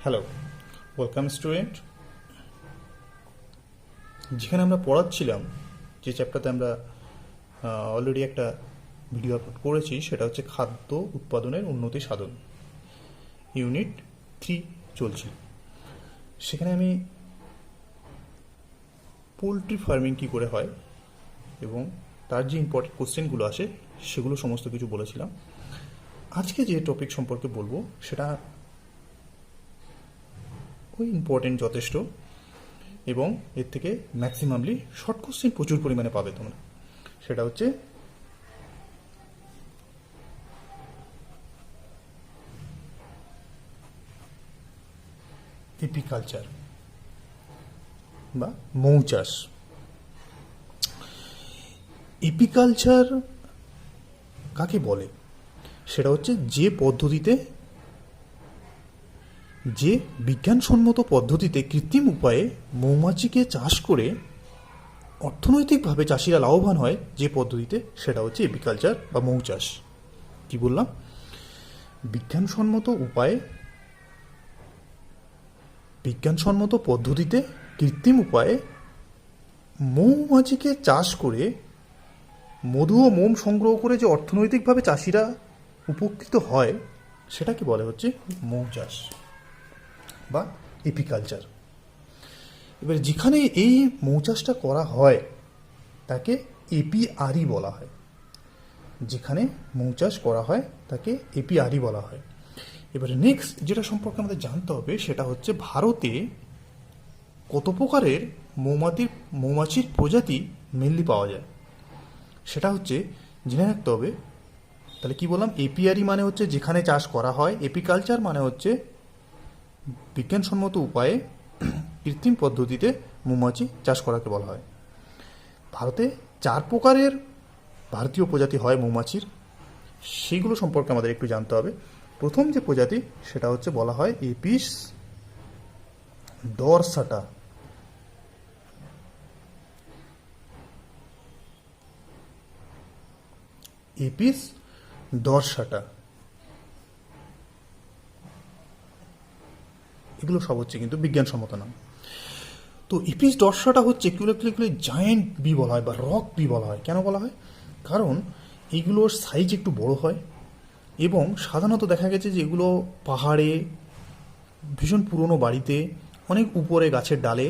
Hello, welcome student. যেখানে আমরা পড়াচ্ছিলাম, যে চ্যাপ্টারতে আমরা অলরেডি একটা ভিডিও আপলোড করেছি, সেটা হচ্ছে খাদ্য উৎপাদনের উন্নতি সাধন, ইউনিট 3 চলছে। সেখানে আমি পোলট্রি ফার্মিং কী করে হয় এবং তার যে ইম্পর্টেন্ট কোশ্চেনগুলো আসে সেগুলো সমস্ত কিছু বলেছিলাম। আজকে যে টপিক সম্পর্কে বলবো সেটা ওই ইম্পর্টেন্ট যথেষ্ট, এবং এর থেকে ম্যাক্সিমামলি শর্ট কোশ্চেন প্রচুর পরিমাণে পাবে তোমরা। সেটা হচ্ছে এপিকালচার বা মৌচাষ। এপিকালচার কাকে বলে? সেটা হচ্ছে যে পদ্ধতিতে, যে বিজ্ঞানসম্মত পদ্ধতিতে কৃত্রিম উপায়ে মৌমাছিকে চাষ করে অর্থনৈতিকভাবে চাষিরা লাভবান হয়, যে পদ্ধতিতে, সেটা হচ্ছে এপিকালচার বা মৌচাষ। কি বললাম? বিজ্ঞানসম্মত পদ্ধতিতে কৃত্রিম উপায়ে মৌমাছিকে চাষ করে মধু ও মোম সংগ্রহ করে যে অর্থনৈতিকভাবে চাষিরা উপকৃত হয়, সেটাকে বলে হচ্ছে মৌচাষ বা এপিকালচার। এবার যেখানে এই মৌচাষটা করা হয় তাকে এপিআরি বলা হয়। যেখানে মৌচাষ করা হয় তাকে এপিআরি বলা হয়। এবারে নেক্সট যেটা সম্পর্কে আমাদের জানতে হবে সেটা হচ্ছে ভারতে কত প্রকারের মৌমাছির প্রজাতি মেনলি পাওয়া যায়, সেটা হচ্ছে জেনে রাখতে হবে। তাহলে কি বললাম? এপিআরি মানে হচ্ছে যেখানে চাষ করা হয়, এপিকালচার মানে হচ্ছে বিজ্ঞানসম্মত উপায়ে কৃত্রিম পদ্ধতিতে মৌমাছি চাষ করাকে বলা হয়। ভারতে 4 প্রকারের ভারতীয় প্রজাতি হয় মৌমাছির, সেইগুলো সম্পর্কে আমাদের একটু জানতে হবে। প্রথম যে প্রজাতি সেটা হচ্ছে বলা হয় এপিস ডরসাটা। এপিস ডরসাটা, এগুলো সব হচ্ছে কিন্তু বিজ্ঞানসম্মত নাম। তো এপিস ডরসাটা হচ্ছে এগুলো জায়েন্ট বি বলা হয় বা রক বি বলা হয়। কেন বলা হয়? কারণ এইগুলোর সাইজ একটু বড় হয় এবং সাধারণত দেখা গেছে যে এগুলো পাহাড়ে, ভীষণ পুরনো বাড়িতে, অনেক উপরে গাছের ডালে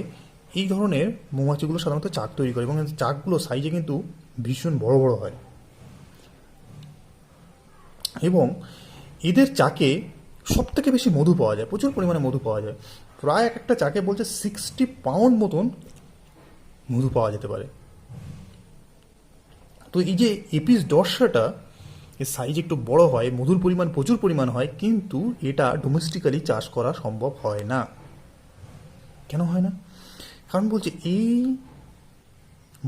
এই ধরনের মৌমাছিগুলো সাধারণত চাক তৈরি করে, এবং চাকগুলো সাইজে কিন্তু ভীষণ বড় বড় হয়। এবং এদের চাকে সব থেকে বেশি মধু পাওয়া যায়, প্রচুর পরিমাণে মধু পাওয়া যায়। প্রায় একটা চাকে বলছে 60 পাউন্ড মতন মধু পাওয়া যেতে পারে। তো এই যে এপিস ডরসাটা, এর সাইজ একটু বড় হয়, মধুর পরিমাণ প্রচুর পরিমাণ হয়, কিন্তু এটা ডোমেস্টিক্যালি চাষ করা সম্ভব হয় না। কেন হয় না? কারণ বলছে এই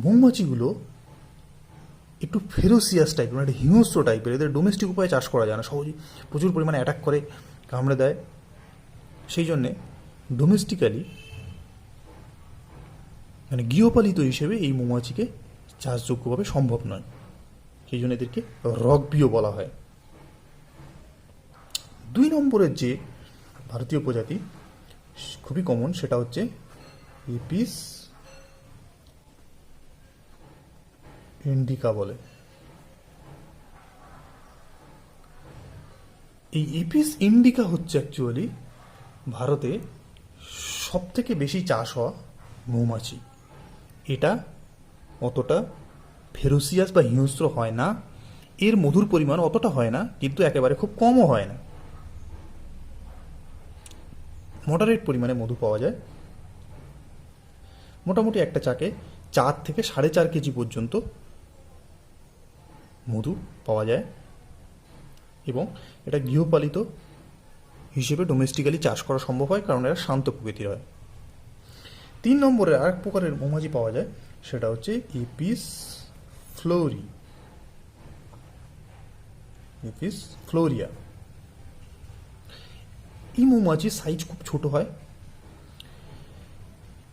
মৌমাছিগুলো একটু ফেরোসিয়াস টাইপের, মানে একটা হিংস্র টাইপের। এদের ডোমেস্টিক উপায়ে চাষ করা যায় না সহজেই, প্রচুর পরিমাণে অ্যাটাক করে, কামড়ে দেয়। সেই জন্যে ডোমেস্টিক্যালি, মানে গৃহপালিত হিসেবে এই মৌমাছিকে চাষযোগ্যভাবে সম্ভব নয়। সেই জন্য এদেরকে রকবিও বলা হয়। 2 নম্বরের যে ভারতীয় প্রজাতি খুবই কমন, সেটা হচ্ছে এপিস ইন্ডিকা বলে। এই এপিস ইন্ডিকা হচ্ছে অ্যাকচুয়ালি ভারতে সব থেকে বেশি চাষ হওয়া মৌমাছি। এটা অতটা ফেরোসিয়াস বা হিংস্র হয় না, এর মধুর পরিমাণ অতটা হয় না, কিন্তু একেবারে খুব কমও হয় না, মডারেট পরিমাণে মধু পাওয়া যায়। মোটামুটি একটা চাকে 4 থেকে 4.5 কেজি পর্যন্ত মধু পাওয়া যায়, এবং এটা গৃহপালিত হিসেবে ডোমেস্টিক্যালি চাষ করা সম্ভব হয়, কারণ এরা শান্ত প্রকৃতির হয়। 3 নম্বরে আরেক প্রকারের মৌমাছি পাওয়া যায়, সেটা হচ্ছে এপিস ফ্লোরিয়া। এই মৌমাছির সাইজ খুব ছোট হয়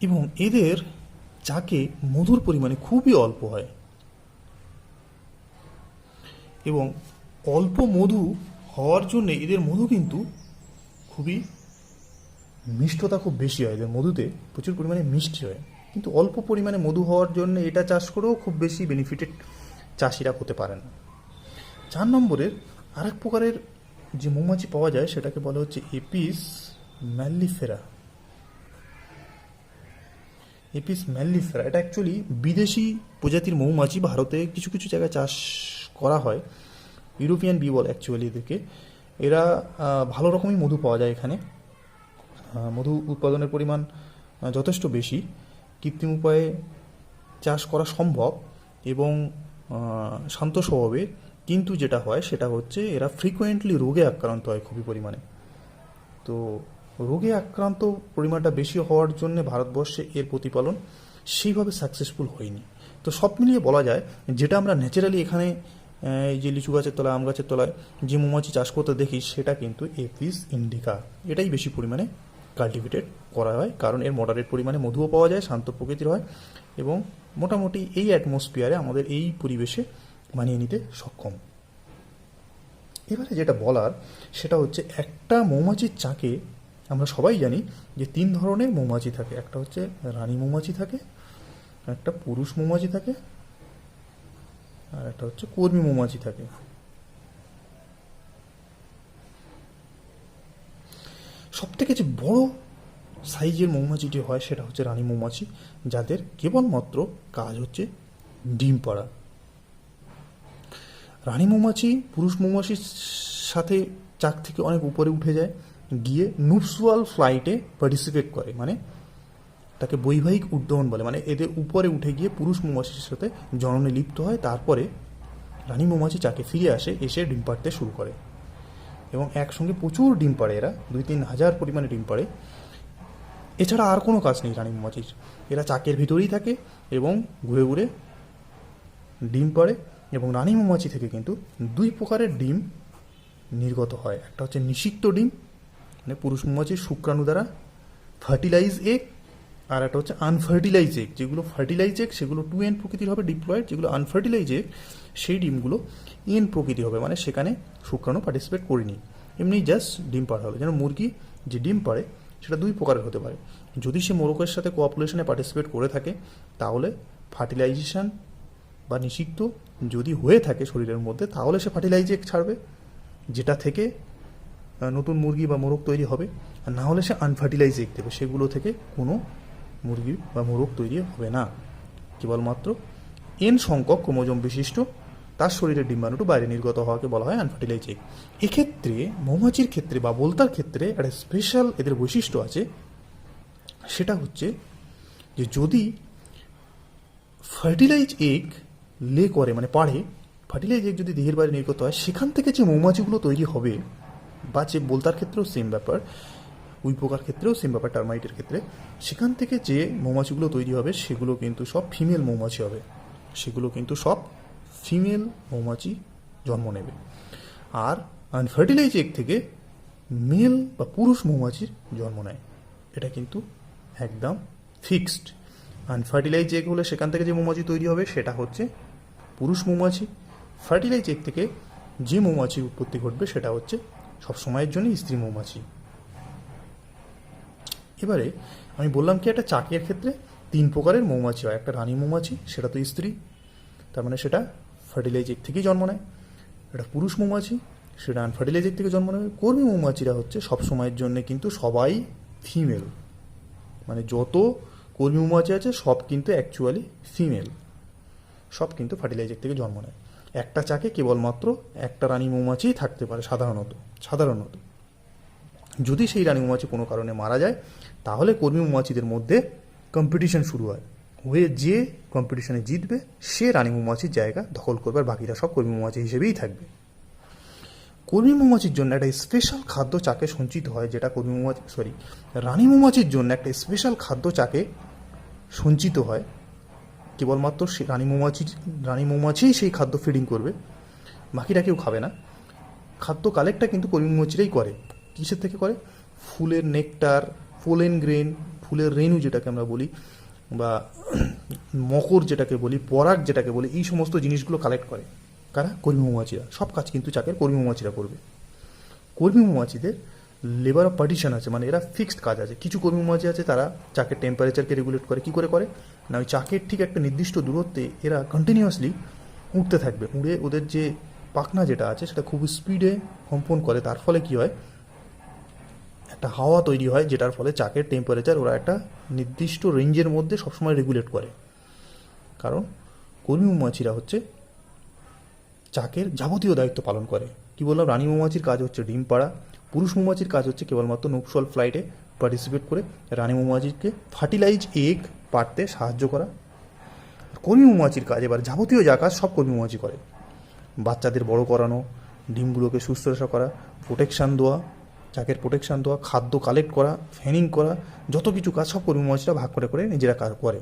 এবং এদের চাকে মধুর পরিমাণে খুবই অল্প হয়, এবং অল্প মধু হওয়ার জন্য এদের মধু কিন্তু খুবই মিষ্টতা খুব বেশি হয়, এদের মধুতে প্রচুর পরিমাণে মিষ্টি হয়, কিন্তু অল্প পরিমাণে মধু হওয়ার জন্য এটা চাষ করেও খুব বেশি বেনিফিটেড চাষিরা হতে পারে না। 4 নম্বরের আরেক প্রকারের যে মৌমাছি পাওয়া যায় সেটাকে বলা হচ্ছে এপিস ম্যালিফেরা। এপিস ম্যালিফেরা এটা অ্যাকচুয়ালি বিদেশি প্রজাতির মৌমাছি, ভারতে কিছু কিছু জায়গায় চাষ করা হয়। ইউরোপিয়ান বি বলে অ্যাকচুয়ালি এদেরকে। এরা ভালো রকমই মধু পাওয়া যায় এখানে, মধু উৎপাদনের পরিমাণ যথেষ্ট বেশি, কৃত্রিম উপায়ে চাষ করা সম্ভব এবং শান্ত স্বভাবের। কিন্তু যেটা হয় সেটা হচ্ছে এরা ফ্রিকোয়েন্টলি রোগে আক্রান্ত হয় খুবই পরিমাণে। তো রোগে আক্রান্ত পরিমাণটা বেশি হওয়ার জন্য ভারতবর্ষে এর প্রতিপালন সেইভাবে সাকসেসফুল হয়নি। তো সব মিলিয়ে বলা যায় যেটা আমরা ন্যাচারালি এখানে এই যে লিচু গাছের তলায়, আম গাছের তলায় যে মৌমাছি চাষ করতে দেখি সেটা কিন্তু এপিস ইন্ডিকা, এটাই বেশি পরিমাণে কাল্টিভেটেড করা হয়, কারণ এর মডারেট পরিমাণে মধুও পাওয়া যায়, শান্ত প্রকৃতির হয় এবং মোটামুটি এই অ্যাটমসফিয়ারে আমাদের এই পরিবেশে মানিয়ে নিতে সক্ষম। এবারে যেটা বলার সেটা হচ্ছে একটা মৌমাছির চাকে আমরা সবাই জানি যে 3 ধরনের মৌমাছি থাকে। একটা হচ্ছে রানী মৌমাছি থাকে, একটা পুরুষ মৌমাছি থাকে, আর একটা হচ্ছে কর্মী মৌমাছি থাকে। সবথেকে যে বড় সাইজের মৌমাছিটি হয় সেটা হচ্ছে রানী মৌমাছি, যাদের কেবলমাত্র কাজ হচ্ছে ডিম পাড়া। রানী মৌমাছি পুরুষ মৌমাছির সাথে চাক থেকে অনেক উপরে উঠে যায়, গিয়ে নুপসুয়াল ফ্লাইটে পার্টিসিপেট করে, মানে তাকে বৈবাহিক উড্ডয়ন বলে, মানে এদের উপরে উঠে গিয়ে পুরুষ মৌমাছির সাথে জননে লিপ্ত হয়। তারপরে রানী মৌমাছি চাকে ফিরে আসে, এসে ডিম পাড়তে শুরু করে এবং একসঙ্গে প্রচুর ডিম পাড়ে। এরা 2-3 হাজার পরিমাণে ডিম পাড়ে। এছাড়া আর কোনো কাজ নেই রানী মৌমাছির। এরা চাকের ভিতরেই থাকে এবং ঘুরে ঘুরে ডিম পাড়ে। এবং রানী মৌমাছি থেকে কিন্তু 2 প্রকারের ডিম নির্গত হয়। একটা হচ্ছে নিষিক্ত ডিম, মানে পুরুষ মৌমাছির শুক্রাণু দ্বারা ফার্টিলাইজ এগ, আর একটা হচ্ছে আনফার্টিলাইজ এগ। যেগুলো ফার্টিলাইজ এগ সেগুলো 2N প্রকৃতির হবে ডিপ্লয়েড, যেগুলো আনফার্টিলাইজ এগ সেই ডিমগুলো N প্রকৃতির হবে, মানে সেখানে শুক্রাণু পার্টিসিপেট করিনি, এমনি জাস্ট ডিম পাড়া হলো। যেন মুরগি যে ডিম পাড়ে সেটা 2 প্রকারের হতে পারে। যদি সে মোরকের সাথে কোঅপুলেশনে পার্টিসিপেট করে থাকে তাহলে ফার্টিলাইজেশন বা নিষিক্ত যদি হয়ে থাকে শরীরের মধ্যে তাহলে সে ফার্টিলাইজ এগ ছাড়বে, যেটা থেকে নতুন মুরগি বা মোরগ তৈরি হবে। আর না হলে সে আনফার্টিলাইজ এগ দেবে, সেগুলো থেকে কোনো মুরগি বা মোরগ তৈরি হবে না। কেবলমাত্র N সংখ্যক ক্রোমোজোম বিশিষ্ট তার শরীরের ডিম্বাণুটি বাইরে নির্গত হওয়াকে বলা হয় আনফার্টিলাইজ এগ। এক্ষেত্রে মৌমাছির ক্ষেত্রে বা বোলতার ক্ষেত্রে একটা স্পেশাল এদের বৈশিষ্ট্য আছে, সেটা হচ্ছে যে যদি ফার্টিলাইজ এগ লে করে, মানে পাড়ে, ফার্টিলাইজ এগ যদি দেহের বাইরে নির্গত হয়, সেখান থেকে যে মৌমাছিগুলো তৈরি হবে, বা যে বোলতার ক্ষেত্রেও সেম ব্যাপার, উইপোকার ক্ষেত্রেও সেম ব্যাপার, টার্মাইটের ক্ষেত্রে, সেখান থেকে যে মৌমাছিগুলো তৈরি হবে সেগুলো কিন্তু সব ফিমেল মৌমাছি হবে। সেগুলো কিন্তু সব ফিমেল মৌমাছি জন্ম নেবে। আর আনফার্টিলাইজ এগ থেকে মেল বা পুরুষ মৌমাছির জন্ম নেয়, এটা কিন্তু একদম ফিক্সড। আনফার্টিলাইজ এগ হলে সেখান থেকে যে মৌমাছি তৈরি হবে সেটা হচ্ছে পুরুষ মৌমাছি। ফার্টিলাইজ এগ থেকে যে মৌমাছির উৎপত্তি ঘটবে সেটা হচ্ছে সব সময়ের জন্য স্ত্রী মৌমাছি। এবারে আমি বললাম কি একটা চাকের ক্ষেত্রে 3 প্রকারের মৌমাছি হয়। একটা রানী মৌমাছি, সেটা তো স্ত্রী, তার মানে সেটা ফার্টিলাইজ এগ থেকেই জন্ম নেয়। একটা পুরুষ মৌমাছি, সেটা আনফার্টিলাইজ এগ থেকে জন্ম নেবে। কর্মী মৌমাছিরা হচ্ছে সব সময়ের জন্য কিন্তু সবাই ফিমেল, মানে যত কর্মী মৌমাছি আছে সব কিন্তু অ্যাকচুয়ালি ফিমেল, সব কিন্তু ফার্টিলাইজ এগ থেকে জন্ম নেয়। একটা চাকে কেবলমাত্র একটা রানী মৌমাছিই থাকতে পারে সাধারণত। যদি সেই রানী মৌমাছি কোনো কারণে মারা যায় তাহলে কর্মী মৌমাছিদের মধ্যে কম্পিটিশন শুরু হয়, হয়ে যে কম্পিটিশনে জিতবে সে রানী মৌমাছির জায়গা দখল করবে, আর বাকিরা সব কর্মী মৌমাছি হিসেবেই থাকবে। কর্মী মৌমাছির জন্য একটা স্পেশাল খাদ্য চাকে সঞ্চিত হয়, যেটা রানী মৌমাছির জন্য একটা স্পেশাল খাদ্য চাকে সঞ্চিত হয়। কেবলমাত্র সে রানী মৌমাছিই সেই খাদ্য ফিডিং করবে, বাকিরা কেউ খাবে না। খাদ্য কালেক্টটা কিন্তু কর্মী মৌমাছিরাই করে। কিসের থেকে করে? ফুলের নেকটার, পোলেন গ্রেন, ফুলের রেণু যেটাকে আমরা বলি, বা মকর যেটাকে বলি, পরাগ যেটাকে বলি, এই সমস্ত জিনিসগুলো কালেক্ট করে কারা? কর্মী মৌমাছিরা। সব কাজ কিন্তু চাকের কর্মী মৌমাছিরা করবে। কর্মী মৌমাছিদের লেবার অফ পার্টিশন আছে, মানে এরা ফিক্সড কাজ আছে। কিছু কর্মী মৌমাছি আছে তারা চাকের টেম্পারেচারকে রেগুলেট করে। কী করে না, ওই চাকের ঠিক একটা নির্দিষ্ট দূরত্বে এরা কন্টিনিউয়াসলি উঠতে থাকবে। উড়ে ওদের যে পাখনা যেটা আছে সেটা খুব স্পিডে কম্পন করে। তার ফলে কী হয়, একটা হাওয়া তৈরি হয়, যেটার ফলে চাকের টেম্পারেচার ওরা একটা নির্দিষ্ট রেঞ্জের মধ্যে সবসময় রেগুলেট করে। কারণ কর্মী মৌমাছিরা হচ্ছে চাকের যাবতীয় দায়িত্ব পালন করে। কি বললাম, রানী মৌমাছির কাজ হচ্ছে ডিম পাড়া, পুরুষ মৌমাছির কাজ হচ্ছে কেবলমাত্র নুপশাল ফ্লাইটে পার্টিসিপেট করে রানী মৌমাছিকে ফার্টিলাইজ এগ পাড়তে সাহায্য করা। কর্মী মৌমাছির কাজ এবার যাবতীয় যা কাজ সব কর্মী মৌমাছি করে। বাচ্চাদের বড় করানো, ডিমগুলোকে সুস্থ রাখা করা, প্রোটেকশান দেওয়া, চাকের প্রোটেকশান দেওয়া, খাদ্য কালেক্ট করা, ফ্যানিং করা, যত কিছু কাজ সব কর্মী মৌমাছিরা ভাগ করে নিজেরা কাজ করে।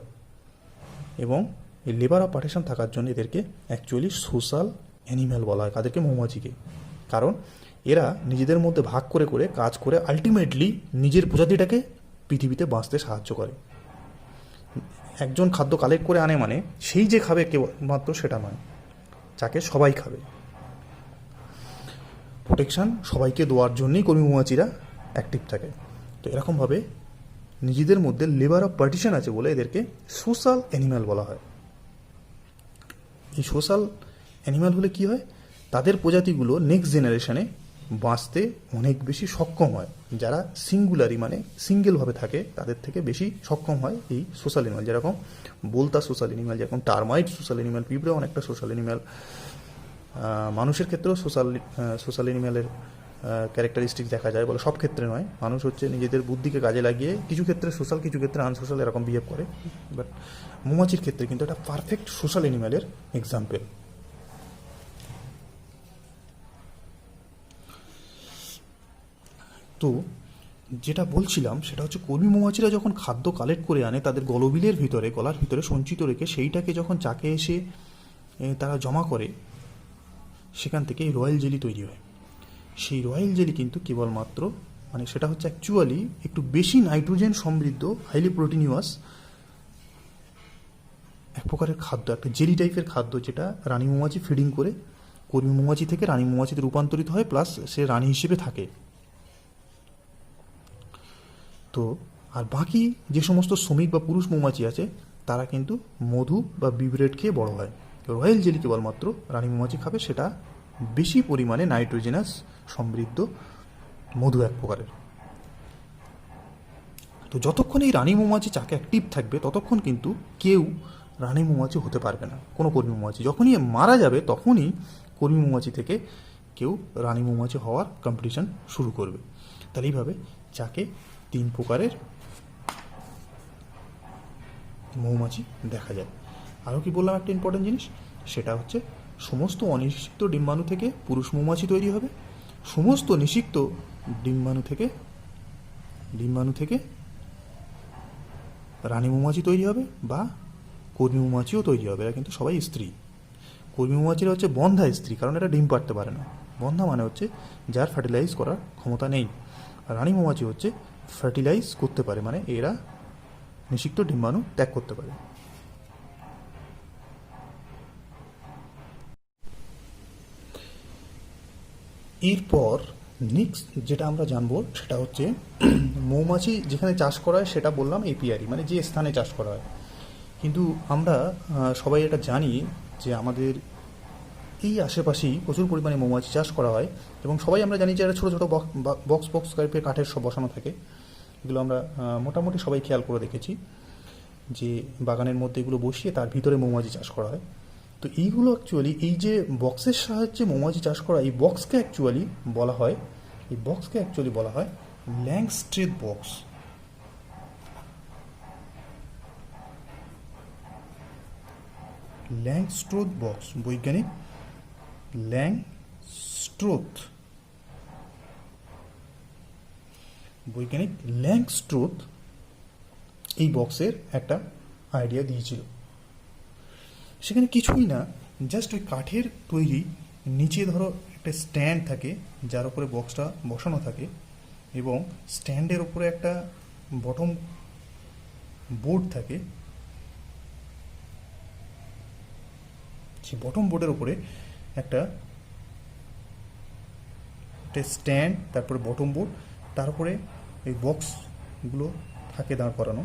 এবং এই লেবার অফ পার্টিশন থাকার জন্য এদেরকে অ্যাকচুয়ালি সোশ্যাল অ্যানিম্যাল বলা হয়, কাদেরকে, মৌমাছিকে। কারণ এরা নিজেদের মধ্যে ভাগ করে কাজ করে আলটিমেটলি নিজের প্রজাতিটাকে পৃথিবীতে বাঁচতে সাহায্য করে। একজন খাদ্য কালেক্ট করে আনে মানে সেই যে খাবে কেবলমাত্র সেটা নয়, চাকে সবাই খাবে। প্রোটেকশান সবাইকে দেওয়ার জন্যই কর্মী মৌমাছিরা অ্যাক্টিভ থাকে। তো এরকমভাবে নিজেদের মধ্যে লেবার অফ পার্টিশন আছে বলে এদেরকে সোশ্যাল অ্যানিম্যাল বলা হয়। এই সোশ্যাল অ্যানিম্যাল হলে কী হয়, তাদের প্রজাতিগুলো নেক্সট জেনারেশনে বাঁচতে অনেক বেশি সক্ষম হয়। যারা সিঙ্গুলারি মানে সিঙ্গেলভাবে থাকে তাদের থেকে বেশি সক্ষম হয় এই সোশ্যাল অ্যানিম্যাল। যেরকম বোলতা সোশ্যাল অ্যানিম্যাল, যেরকম টার্মাইট সোশ্যাল অ্যানিম্যাল, পিঁপড়ে অনেকটা সোশ্যাল অ্যানিম্যাল। মানুষের ক্ষেত্রেও সোশ্যাল অ্যানিম্যালের ক্যারেক্টারিস্টিক দেখা যায়, বলে সব ক্ষেত্রে নয়। মানুষ হচ্ছে নিজেদের বুদ্ধিকে কাজে লাগিয়ে কিছু ক্ষেত্রে সোশ্যাল, কিছু ক্ষেত্রে আনসোশ্যাল এরকম বিহেভ করে। বাট মৌমাছির ক্ষেত্রে কিন্তু এটা পারফেক্ট সোশ্যাল অ্যানিম্যালের এক্সাম্পল। তো যেটা বলছিলাম সেটা হচ্ছে কর্মী মৌমাছিরা যখন খাদ্য কালেক্ট করে আনে তাদের গলার ভিতরে সঞ্চিত রেখে সেইটাকে যখন চাকে এসে তারা জমা করে, সেখান থেকে এই রয়্যাল জেলি তৈরি হয়। সেই রয়্যাল জেলি কিন্তু কেবলমাত্র মানে সেটা হচ্ছে অ্যাকচুয়ালি একটু বেশি নাইট্রোজেন সমৃদ্ধ, হাইলি প্রোটিনিউয়াস এক প্রকারের খাদ্য, একটা জেলি টাইপের খাদ্য, যেটা রানী মৌমাছি ফিডিং করে কর্মী মৌমাছি থেকে রানী মৌমাছিতে রূপান্তরিত হয়, প্লাস সে রানী হিসেবে থাকে। তো আর বাকি যে সমস্ত শ্রমিক বা পুরুষ মৌমাছি আছে তারা কিন্তু মধু বা বিব্রেড খেয়ে বড় হয়। রয়্যাল জেলি কেবলমাত্র রানী মৌমাছি খাবে, সেটা বেশি পরিমাণে নাইট্রোজেনাস সমৃদ্ধ মধু এক প্রকারের। তো যতক্ষণ এই রানী মৌমাছি চাকে অ্যাক্টিভ থাকবে ততক্ষণ কিন্তু কেউ রানী মৌমাছি হতে পারবে না, কোনো কর্মী মৌমাছি। যখনই মারা যাবে তখনই কর্মী মৌমাছি থেকে কেউ রানী মৌমাছি হওয়ার কম্পিটিশন শুরু করবে। তাহলে এইভাবে চাকে 3 প্রকারের মৌমাছি দেখা যায়। আরও কি বললাম একটা ইম্পর্টেন্ট জিনিস, সেটা হচ্ছে সমস্ত অনিষিক্ত ডিম্বাণু থেকে পুরুষ মৌমাছি তৈরি হবে, সমস্ত নিষিক্ত ডিম্বাণু থেকে রানী মৌমাছি তৈরি হবে বা কর্মী মৌমাছিও তৈরি হবে। এরা কিন্তু সবাই স্ত্রী। কর্মী মৌমাছিরা হচ্ছে বন্ধা স্ত্রী, কারণ এরা ডিম পাড়তে পারে না। বন্ধা মানে হচ্ছে যার ফার্টিলাইজ করার ক্ষমতা নেই। আর রানী মৌমাছি হচ্ছে ফার্টিলাইজ করতে পারে, মানে এরা নিষিক্ত ডিম্বাণু ত্যাগ করতে পারে। এরপর নেক্সট যেটা আমরা জানবো সেটা হচ্ছে মৌমাছি যেখানে চাষ করা হয় সেটা বললাম এপিয়ারি, মানে যে স্থানে চাষ করা হয়। কিন্তু আমরা সবাই এটা জানি যে আমাদের এই আশেপাশেই প্রচুর পরিমাণে মৌমাছি চাষ করা হয়, এবং সবাই আমরা জানি যে এটা ছোটো ছোটো বক্স টাইপের কাঠের সব বসানো থাকে। এগুলো আমরা মোটামুটি সবাই খেয়াল করে দেখেছি যে বাগানের মধ্যে এগুলো বসিয়ে তার ভিতরে মৌমাছি চাষ করা হয়। তো এইগুলো অ্যাকচুয়ালি এই যে বক্সের সাহায্যে মৌমাছি চাষ করা, এই বক্সকে অ্যাকচুয়ালি বলা হয় ল্যাংস্ট্রেথ বক্স। ল্যাংস্ট্রোথ বক্স, বৈজ্ঞানিক ল্যাংস্ট্রোথ এই বক্সের একটা আইডিয়া দিয়েছিল। সেখানে কিছুই না, জাস্ট ওই কাঠের তৈরি, নিচে ধরো একটা স্ট্যান্ড থাকে যার উপরে বক্সটা বসানো থাকে, এবং স্ট্যান্ডের উপরে একটা বটম বোর্ড থাকে। সেই বটম বোর্ডের উপরে একটা স্ট্যান্ড, তারপরে বটম বোর্ড, তারপরে এই বক্সগুলো থাকে দাঁড় করানো।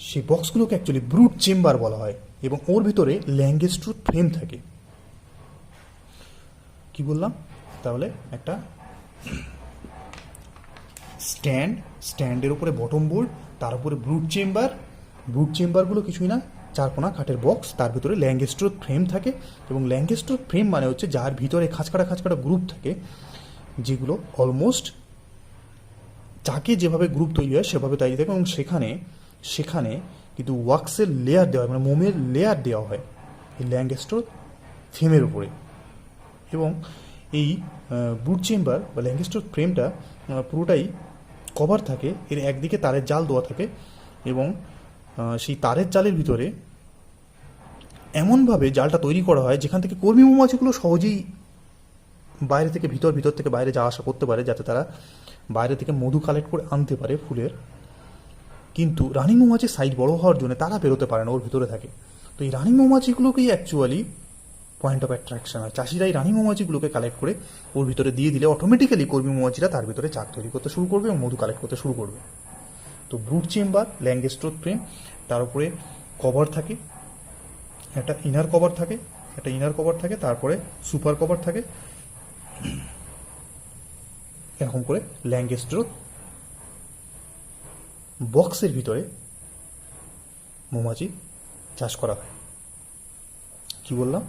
সেই বক্সগুলোকে অ্যাকচুয়ালি ব্রুড চেম্বার বলা হয় এবং ওর ভিতরে ল্যাঙ্গেস্ট্রুথ ফ্রেম থাকে। কি বললাম তাহলে? একটা স্ট্যান্ডের উপরে বটম বোর্ড, তার উপরে ব্রুড চেম্বারগুলো কিছুই না, চারকোনা কাঠের বক্স, তার ভিতরে ল্যাঙ্গেস্ট্রুথ ফ্রেম থাকে। এবং ল্যাঙ্গেস্ট্রুথ ফ্রেম মানে হচ্ছে যার ভিতরে খাঁচকাটা গ্রুপ থাকে, যেগুলো অলমোস্ট চাকে যেভাবে গ্রুপ তৈরি হয় সেভাবে তৈরি থাকে। এবং সেখানে কিন্তু ওয়াক্সের লেয়ার দেওয়া হয়, মানে মোমের লেয়ার দেওয়া হয় এই ল্যাঙ্গেস্ট্রুথ ফ্রেমের উপরে। এবং এই ব্রুড চেম্বার বা ল্যাঙ্গেস্ট্রুথ ফ্রেমটা পুরোটাই কভার থাকে, এর একদিকে তারের জাল দেওয়া থাকে এবং সেই তারের জালের ভিতরে এমনভাবে জালটা তৈরি করা হয় যেখান থেকে কর্মী মৌমাছিগুলো সহজেই বাইরে থেকে ভিতর থেকে বাইরে যাওয়া আসা করতে পারে, যাতে তারা বাইরে থেকে মধু কালেক্ট করে আনতে পারে ফুলের। কিন্তু রানী মৌমাছির সাইজ বড় হওয়ার জন্য তারা বেরোতে পারে না, ওর ভিতরে থাকে। তো এই রানী মৌমাছিগুলোকেই অ্যাকচুয়ালি পয়েন্ট অফ অ্যাট্রাকশন হয়। চাষিরা এই রানী মৌমাছিগুলোকে কালেক্ট করে ওর ভিতরে দিয়ে দিলে অটোমেটিক্যালি কর্মী মৌমাছিরা তার ভিতরে চাক তৈরি করতে শুরু করবে এবং মধু কালেক্ট করতে শুরু করবে। তো ব্রুড চেম্বার, ল্যাঙ্গেস্ট্রুথ ফ্রেম, তার উপরে কভার থাকে, একটা ইনার কভার থাকে, তারপরে সুপার কভার থাকে, এরকম করে ল্যাঙ্গেস্ট্রুথ বক্সের ভিতরে মৌমাছি চাষ করা হয়। কি বললাম?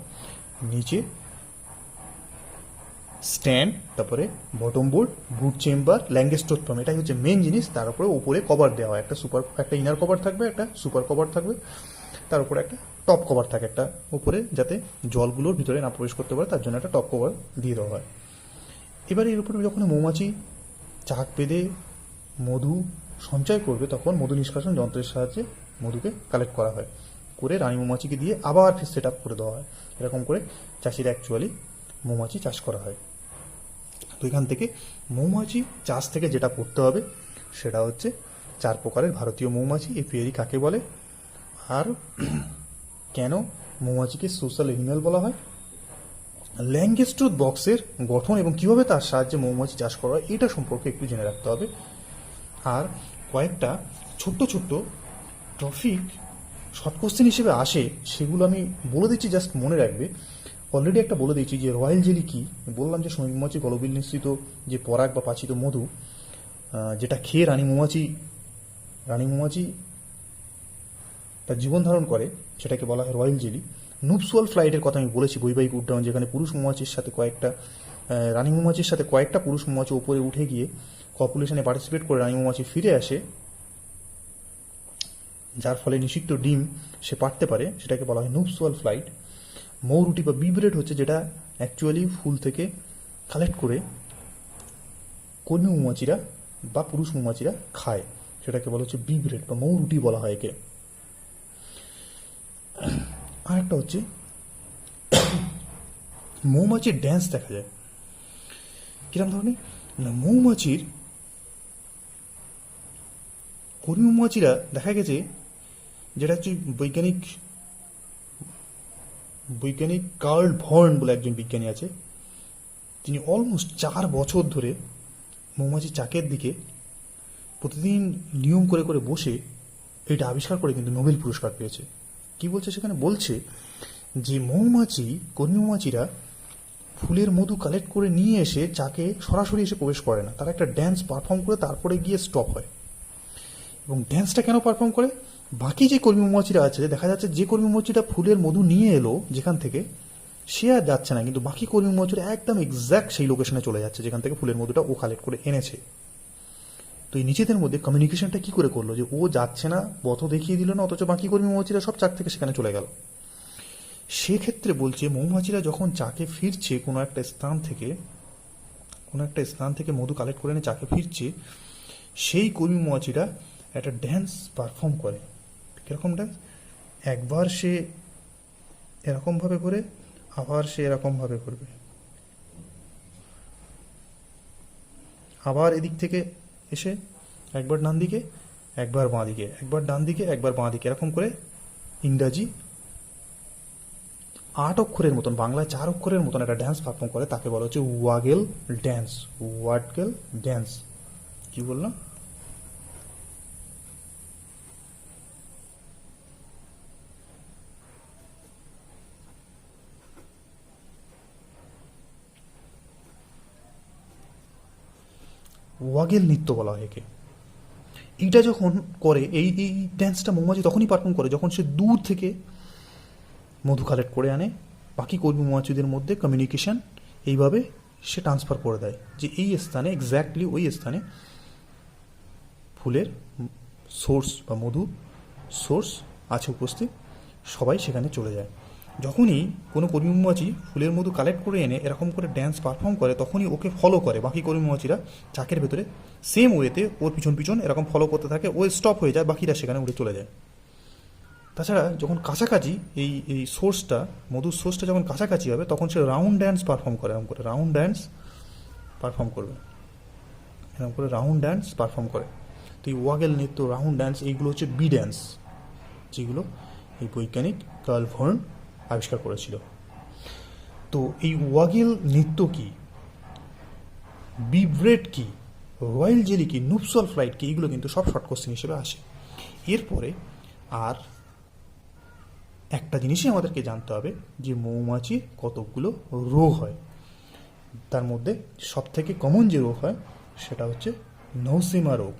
নিচে স্ট্যান্ড, তারপরে bottom board, brood chamber, Langstroth frame, এটাই হচ্ছে মেন জিনিস। তার উপরে ওপরে কভার দেওয়া হয়, একটা ইনার কভার থাকবে, একটা সুপার কভার থাকবে, তার উপরে একটা টপ কভার থাকে একটা উপরে, যাতে জলগুলোর ভিতরে না প্রবেশ করতে পারে, তার জন্য একটা টপ কভার দিয়ে দেওয়া হয়। এবারে এর উপরে যখন মৌমাছি চাক বেঁধে মধু সঞ্চয় করবে, তখন মধু নিষ্কাশন যন্ত্রের সাহায্যে মধুকে কালেক্ট করা হয়, করে রানী মৌমাছিকে দিয়ে আবার ফির সেট আপ করে দেওয়া হয়। এরকম করে চাষিরা অ্যাকচুয়ালি মৌমাছি চাষ করা হয়। তো এখান থেকে মৌমাছি চাষ থেকে যেটা পড়তে হবে সেটা হচ্ছে 4 প্রকারের ভারতীয় মৌমাছি, এপিয়ারি কাকে বলে, আর কেন মৌমাছিকে সোশ্যাল এনিম্যাল বলা হয়, ল্যাঙ্গেস্ট্রুথ বক্সের গঠন এবং কিভাবে তার সাহায্যে মৌমাছি চাষ করা হয়, এটা সম্পর্কে একটু জেনে রাখতে হবে। আর কয়েকটা ছোট্ট টপিক শর্ট কোশ্চেন হিসেবে আসে, সেগুলো আমি বলে দিচ্ছি, জাস্ট মনে রাখবে। অলরেডি একটা বলে দিচ্ছি যে রয়্যাল জেলি কি। বললাম যে শ্রমিক মৌমাছি গলবিল নিঃসৃত যে পরাগ বা পাচিত মধু, যেটা খেয়ে রানী মৌমাছি তার জীবন ধারণ করে, সেটাকে বলা হয় রয়্যাল জেলি। নুপসুয়াল ফ্লাইটের কথা আমি বলেছি, বৈবাহিক উড্ডয়ন, যেখানে পুরুষ মৌমাছির সাথে রানী মৌমাছির সাথে কয়েকটা পুরুষ মৌমাছি উপরে উঠে গিয়ে কপুলেশনে পার্টিসিপেট করে রানী মৌমাছি ফিরে আসে, যার ফলে নিষিক্ত ডিম সে পারতে পারে, সেটাকে বলা হয় নুপসুয়াল ফ্লাইট। মৌরুটি বা বিব্রেড হচ্ছে যেটা অ্যাকচুয়ালি ফুল থেকে কালেক্ট করে কর্মী মৌমাছিরা বা পুরুষ মৌমাছিরা খায়, সেটাকে বলা হচ্ছে বিব্রেড বা মৌরুটি বলা হয় একে। আরেকটা হচ্ছে মৌমাছির ড্যান্স দেখা যায়। কিরম ধরনের না, কর্মী মৌমাছিরা দেখা গেছে, যেটা হচ্ছে বৈজ্ঞানিক কার্ল ভর্ন বলে একজন বিজ্ঞানী আছে, তিনি অলমোস্ট 4 বছর ধরে মৌমাছি চাকের দিকে প্রতিদিন নিয়ম করে বসে এটা আবিষ্কার করে কিন্তু নোবেল পুরস্কার পেয়েছে। কি বলছে সেখানে? বলছে যে কর্মী মৌমাছিরা ফুলের মধু কালেক্ট করে নিয়ে এসে চাকে সরাসরি এসে প্রবেশ করে না, তারা একটা ড্যান্স পারফর্ম করে তারপরে গিয়ে স্টপ হয়। এবং ড্যান্সটা কেন পারফর্ম করে? বাকি যে কর্মী মৌমাছিরা আছে, দেখা যাচ্ছে যে কর্মী মৌমাছিটা ফুলের মধু নিয়ে এলো যেখান থেকে, সে আর যাচ্ছে না, কিন্তু বাকি কর্মী মৌমাছিরা একদম এক্স্যাক্ট সেই লোকেশনে চলে যাচ্ছে যেখান থেকে ফুলের মধুটা ও কালেক্ট করে এনেছে। তো এই নিজেদের মধ্যে কমিউনিকেশনটা কি করে করলো, যে ও যাচ্ছে না, পথ দেখিয়ে দিল না, অথচ বাকি কর্মী মৌমাছিরা সব চাক থেকে সেখানে চলে গেল। সেক্ষেত্রে বলছে মৌমাছিরা যখন চাকে ফিরছে, কোনো একটা স্থান থেকে মধু কালেক্ট করে এনে চাকে ফিরছে, সেই কর্মী মৌমাছিরা একটা ড্যান্স পারফর্ম করে। কিরকম ড্যান্স? একবার সে এরকমভাবে করে, আবার সে এরকমভাবে করবে, আবার এদিক থেকে এসে একবার ডান দিকে, একবার বাঁ দিকে, একবার ডান দিকে, একবার বাঁ দিকে, এরকম করে ইংরাজি 8 অক্ষরের মতন, বাংলায় 4 অক্ষরের মতন একটা ড্যান্স পারফর্ম করে, তাকে বলা হচ্ছে ওয়াগেল ড্যান্স। ওয়াগেল ড্যান্স কি বললাম? ওয়াগেল নৃত্য বলা হয় একে। এইটা যখন করে, এই এই ড্যান্সটা মৌমাছি তখনই পারফর্ম করে যখন সে দূর থেকে মধু কালেক্ট করে আনে, বাকি কর্মী মৌমাছিদের মধ্যে কমিউনিকেশন এইভাবে সে ট্রান্সফার করে দেয় যে এই স্থানে, এক্স্যাক্টলি ওই স্থানে ফুলের সোর্স বা মধু সোর্স আছে উপস্থিত, সবাই সেখানে চলে যায়। যখনই কোনো কর্মী মৌমাছি ফুলের মধু কালেক্ট করে এনে এরকম করে ড্যান্স পারফর্ম করে, তখনই ওকে ফলো করে বাকি কর্মী মৌমাছিরা চাকের ভেতরে সেম ওয়েতে ওর পিছন পিছন এরকম ফলো করতে থাকে। ও স্টপ হয়ে যায়, বাকিরা সেখানে উড়ে চলে যায়। তাছাড়া যখন কাছাকাছি এই এই সোর্সটা, মধুর সোর্সটা যখন কাছাকাছি হবে, তখন সে রাউন্ড ড্যান্স পারফর্ম করে, এরকম করে রাউন্ড ড্যান্স পারফর্ম করবে, এরকম করে রাউন্ড ড্যান্স পারফর্ম করে। তো এই ওয়াগেল নৃত্য, রাউন্ড ড্যান্স, এইগুলো হচ্ছে বি ড্যান্স, যেগুলো এই বৈজ্ঞানিক কার্ল ভার্ন আবিষ্কার করেছিল। তো এই ওয়াগেল নৃত্য কি, বিব্রেড কি, রয়্যাল জেলি কি, নুপসল ফ্লাইট কি, এগুলো কিন্তু সব শর্ট কোশ্চেন হিসেবে আসে। এরপরে আর একটা জিনিসই আমাদেরকে জানতে হবে যে মৌমাছির কতকগুলো রোগ হয়। তার মধ্যে সবথেকে কমন যে রোগ হয় সেটা হচ্ছে নৌসিমা রোগ,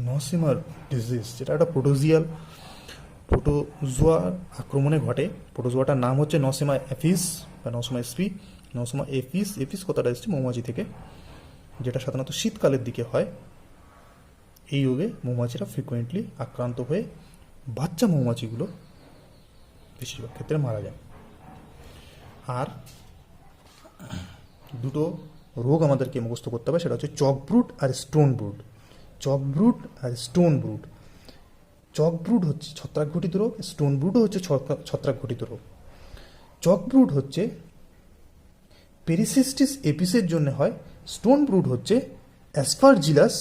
নসিমা ডিজিজ, যেটা একটা প্রোটোজোয়ার আক্রমণে ঘটে। প্রোটোজোয়াটার নাম হচ্ছে নসিমা এফিস বা নসিমা এসপি। নসিমা এফিস, এফিস কথাটা এসেছে মৌমাছি থেকে, যেটা সাধারণত শীতকালের দিকে হয়। এই রোগে মৌমাছিরা ফ্রিকোয়েন্টলি আক্রান্ত হয়ে বাচ্চা মৌমাছিগুলো বেশিরভাগ ক্ষেত্রে মারা যায়। আর দুটো রোগ আমাদেরকে মুখস্থ করতে হবে, সেটা হচ্ছে চক ব্রুট আর স্টোন ব্রুট। চক ব্রুট আর স্টোন ব্রুট। চক ব্রুট হচ্ছে ছত্রাক ঘটিত রোগ, স্টোন ব্রুটও হচ্ছে ছত্রাক ঘটিত রোগ। চক ব্রুট হচ্ছে পেরিসিস্টিস এপিসের জন্য হয়, স্টোন ব্রুট হচ্ছে অ্যাসপারজিলাস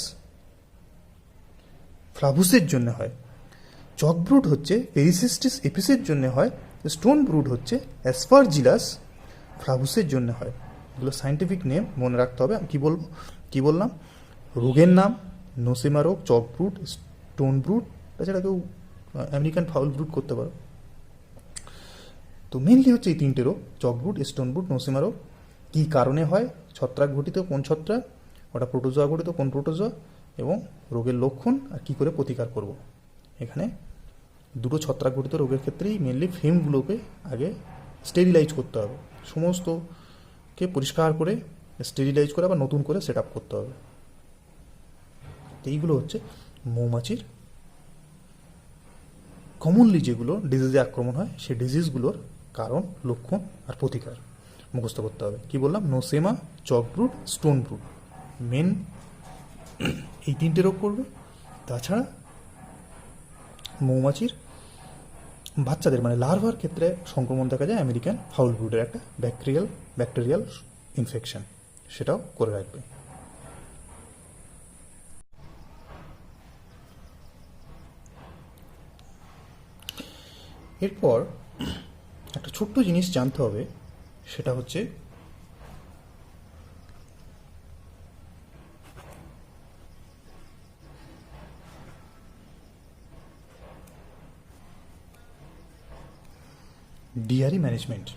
ফ্লাভুসের জন্য হয়। চক ব্রুট হচ্ছে পেরিসিস্টিস এপিসের জন্য হয়, স্টোন ব্রুট হচ্ছে অ্যাসপারজিলাস ফ্লাভুসের জন্য হয়। এগুলো সায়েন্টিফিক নেম মনে রাখতে হবে। আমি কী বললাম? রোগের নাম নোসেমা রোগ, চক ব্রুট, স্টোন ব্রুট, তাছাড়া কেউ আমেরিকান ফাউল ব্রুট করতে পারো। তো মেনলি হচ্ছে এই তিনটে রোগ, চক ব্রুট, স্টোন ব্রুট, নোসেমা রোগ। কী কারণে হয়, ছত্রাক ঘটিত কোন ছত্রাক, ওটা প্রোটোজোয়া ঘটিত কোন প্রোটোজোয়া, এবং রোগের লক্ষণ আর কী করে প্রতিকার করব। এখানে দুটো ছত্রাক ঘটিত রোগের ক্ষেত্রেই মেনলি ফ্লেমগুলোকে আগে স্টেরিলাইজ করতে হবে, সমস্তকে পরিষ্কার করে স্টেরিলাইজ করে আবার নতুন করে সেট আপ করতে হবে। তো এইগুলো হচ্ছে মৌমাছির কমনলি যেগুলো ডিজিজে আক্রমণ হয়, সেই ডিজিজগুলোর কারণ, লক্ষণ আর প্রতিকার মুখস্থ করতে হবে। কি বললাম? নোসেমা, চক ব্রুট, স্টোন ব্রুট, মেন এই তিনটে রোগ করবে। তাছাড়া মৌমাছির বাচ্চাদের মানে লার্ভার ক্ষেত্রে সংক্রমণ দেখা যায় আমেরিকান ফাউল ব্রুটের একটা ব্যাকটেরিয়াল ইনফেকশন, সেটাও করে রাখবে। এরপর একটা ছোট্ট জিনিস জানতে হবে, সেটা হচ্ছে ডিয়ারি ম্যানেজমেন্ট।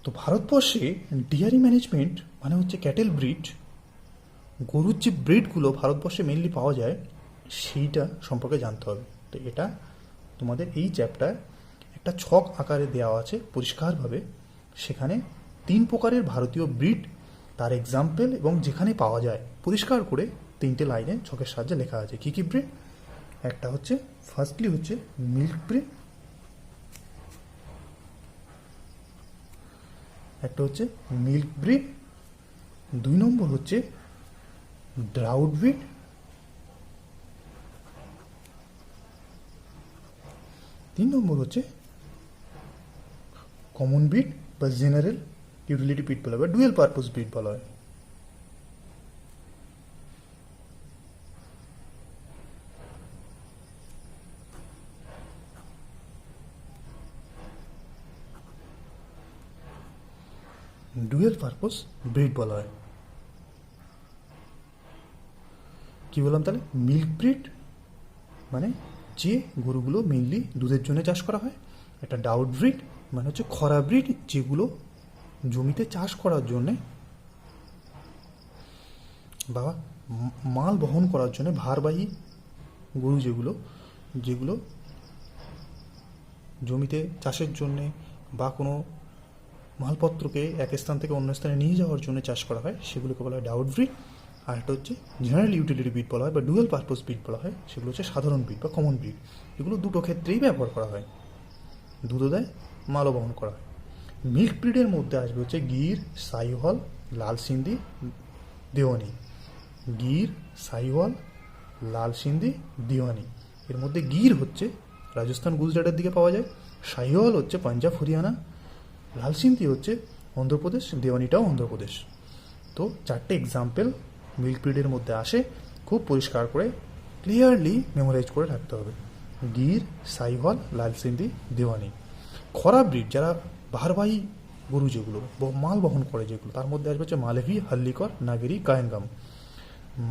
তো ভারতবর্ষে ডিয়ারি ম্যানেজমেন্ট মানে হচ্ছে ক্যাটেল ব্রিড, গরুর যে ব্রিডগুলো ভারতবর্ষে মেনলি পাওয়া যায় সেইটা সম্পর্কে জানতে হবে। তো এটা তোমাদের এই চ্যাপ্টার একটা ছক আকারে দেওয়া আছে পরিষ্কারভাবে, সেখানে 3 প্রকারের ভারতীয় ব্রিড, তার এক্সাম্পল এবং যেখানে পাওয়া যায় পরিষ্কার করে 3টে লাইনে ছকের সাহায্যে লেখা আছে। কী কী ব্রিড? একটা হচ্ছে, ফার্স্টলি হচ্ছে মিল্ক ব্রিড, একটা হচ্ছে মিল্ক ব্রিড, 2 নম্বর হচ্ছে ড্রাউট ব্রিড, 3 নম্বর হচ্ছে কমন ব্রিড বা জেনারেল ইউটিলিটি ব্রিড বলা হয় বা ডুয়েল পারপোজ ব্রিড বলা হয়। ডুয়েল পারপোজ ব্রিড বলা হয়। কি বললাম তাহলে? মিল্ক ব্রিড মানে যে গরুগুলো মেনলি দুধের জন্য চাষ করা হয়। একটা ডাউট ব্রিড মানে হচ্ছে খরা ব্রিড, যেগুলো জমিতে চাষ করার জন্যে বা মাল বহন করার জন্য ভারবাহী গরু, যেগুলো যেগুলো জমিতে চাষের জন্যে বা কোনো মালপত্রকে এক স্থান থেকে অন্য স্থানে নিয়ে যাওয়ার জন্য চাষ করা হয়, সেগুলোকে বলা হয় ডাউট ব্রিড। আর একটা হচ্ছে জেনারেল ইউটিলিটি ব্রিড বলা হয় বা ডুয়েল পারপোজ ব্রিড বলা হয়, সেগুলো হচ্ছে সাধারণ ব্রিড বা কমন ব্রিড। এগুলো দুটো ক্ষেত্রেই ব্যবহার করা হয়, দুধও দেয়, মালও বহন করা হয়। মিল্ক ব্রিডের মধ্যে আসবে হচ্ছে গির, সাইহল, লাল সিন্ধি, দেওয়ানি। গির, সাইহল, লাল সিন্ধি, দিওয়ানি। এর মধ্যে গির হচ্ছে রাজস্থান গুজরাটের দিকে পাওয়া যায়, সাইহল হচ্ছে পাঞ্জাব হরিয়ানা, লাল সিন্ধি হচ্ছে অন্ধ্রপ্রদেশ, দেওয়ানিটাও অন্ধ্রপ্রদেশ। তো চারটে এক্সাম্পল মিল্ক ব্রিডের মধ্যে আসে, খুব পরিষ্কার করে ক্লিয়ারলি মেমোরাইজ করে রাখতে হবে। গির, সাইহল, লাল সিন্ধি, দেওয়ানি। খরা ব্রিড যারা ভারবাহী গরু, যেগুলো মাল বহন করে, যেগুলো তার মধ্যে আসবে হচ্ছে মালেভি, হাল্লিকর, নাগেরি, কায়েনগাম।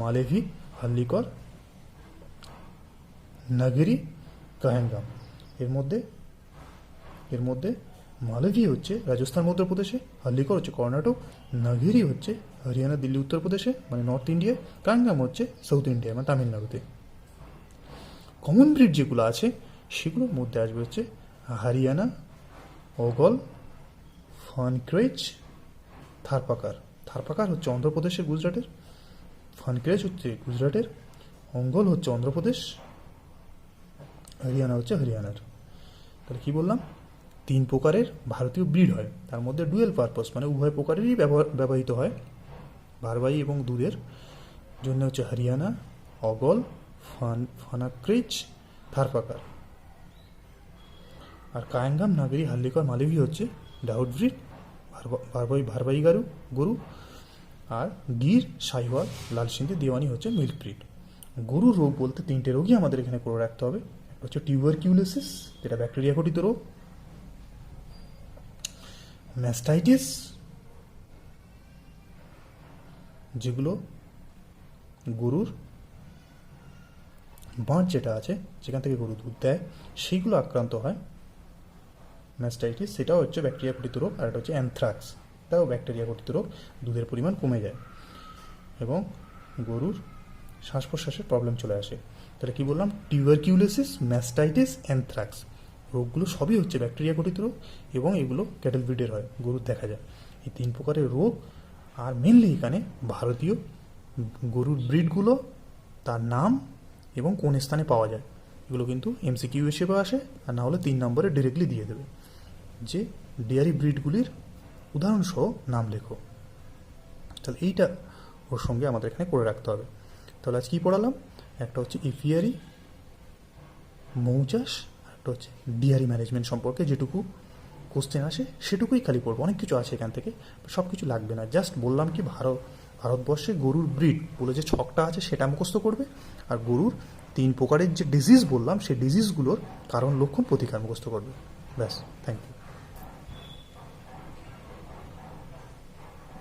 মালেভি, হাল্লিকর, নাগেরি, কায়েনগাম। এর মধ্যে মালেভি হচ্ছে রাজস্থান মধ্যপ্রদেশে, হাল্লিকর হচ্ছে কর্ণাটক, নাগেরি হচ্ছে হরিয়ানা, দিল্লি, উত্তরপ্রদেশে মানে নর্থ ইন্ডিয়ায়, কায়েনগাম হচ্ছে সাউথ ইন্ডিয়া মানে তামিলনাড়ুতে। কমন ব্রিড যেগুলো আছে সেগুলোর মধ্যে আসবে হচ্ছে হরিয়ানা, ওগল, ফানক্রেজ, থারপাকার। থারপাকার হচ্ছে অন্ধ্রপ্রদেশের, গুজরাটের। ফানক্রেজ হচ্ছে গুজরাটের। অঙ্গল হচ্ছে অন্ধ্রপ্রদেশ। হরিয়ানা হচ্ছে হরিয়ানার। তাহলে কী বললাম? 3 প্রকারের ভারতীয় ব্রিড হয়, তার মধ্যে ডুয়েল পারপোজ মানে উভয় প্রকারেরই ব্যবহৃত হয়। ভারবাহী এবং দুধের জন্য হচ্ছে হরিয়ানা, অগল, ফানাক্রেজ, থারপাকার। আর কায়েনগাম, নাগেরি, হাল্লিকর, মালেভি হচ্ছে ডাউট ব্রিড, ভারবাহী গরু। আর গির, সাইওয়াল, লাল সিন্ধি, দেওয়ানি হচ্ছে মিল্ক ব্রিড। গরুর রোগ বলতে 3টে রোগই আমাদের এখানে করে রাখতে হবে। একটা হচ্ছে টিউবারকিউলোসিস, যেটা ব্যাকটেরিয়া ঘটিত রোগ। ম্যাস্টাইটিস, যেগুলো গরুর বাঁট যেটা আছে, যেখান থেকে গরু দুধ দেয়, সেইগুলো আক্রান্ত হয়। ম্যাস্টাইটিস সেটাও হচ্ছে ব্যাকটেরিয়া ঘটিত রোগ। আর এটা হচ্ছে অ্যানথ্রাক্স, এটাও ব্যাকটেরিয়া ঘটিত রোগ, দুধের পরিমাণ কমে যায় এবং গরুর শ্বাস প্রশ্বাসের প্রবলেম চলে আসে। তাহলে কী বললাম? টিউবারকিউলোসিস, ম্যাস্টাইটিস, অ্যানথ্রাক্স রোগগুলো সবই হচ্ছে ব্যাকটেরিয়া ঘটিত রোগ এবং এগুলো ক্যাটেল ব্রিডের হয়, গরুর দেখা যায়। এই 3 প্রকারের রোগ। আর মেনলি এখানে ভারতীয় গরুর ব্রিডগুলো, তার নাম এবং কোন স্থানে পাওয়া যায়, এগুলো কিন্তু এমসিকিউ হিসেবে আসে, আর না হলে 3 নম্বরে ডিরেক্টলি দিয়ে দেবে যে ডেয়ারি ব্রিডগুলির উদাহরণসহ নাম লেখো। তাহলে এইটা ওর সঙ্গে আমাদের এখানে করে রাখতে হবে। তাহলে আজ কী পড়ালাম? একটা হচ্ছে এপিয়ারি, মৌচাষ, একটা হচ্ছে ডিয়ারি ম্যানেজমেন্ট সম্পর্কে যেটুকু কোশ্চেন আসে সেটুকুই খালি পড়বো। অনেক কিছু আছে এখান থেকে, সব কিছু লাগবে না। জাস্ট বললাম কি ভারতবর্ষে গরুর ব্রিড বলে যে ছকটা আছে সেটা মুখস্থ করবে, আর গরুর 3 প্রকারের যে ডিজিজ বললাম সেই ডিজিজগুলোর কারণ, লক্ষণ, প্রতিকার মুখস্থ করবে। ব্যাস, থ্যাংক ইউ।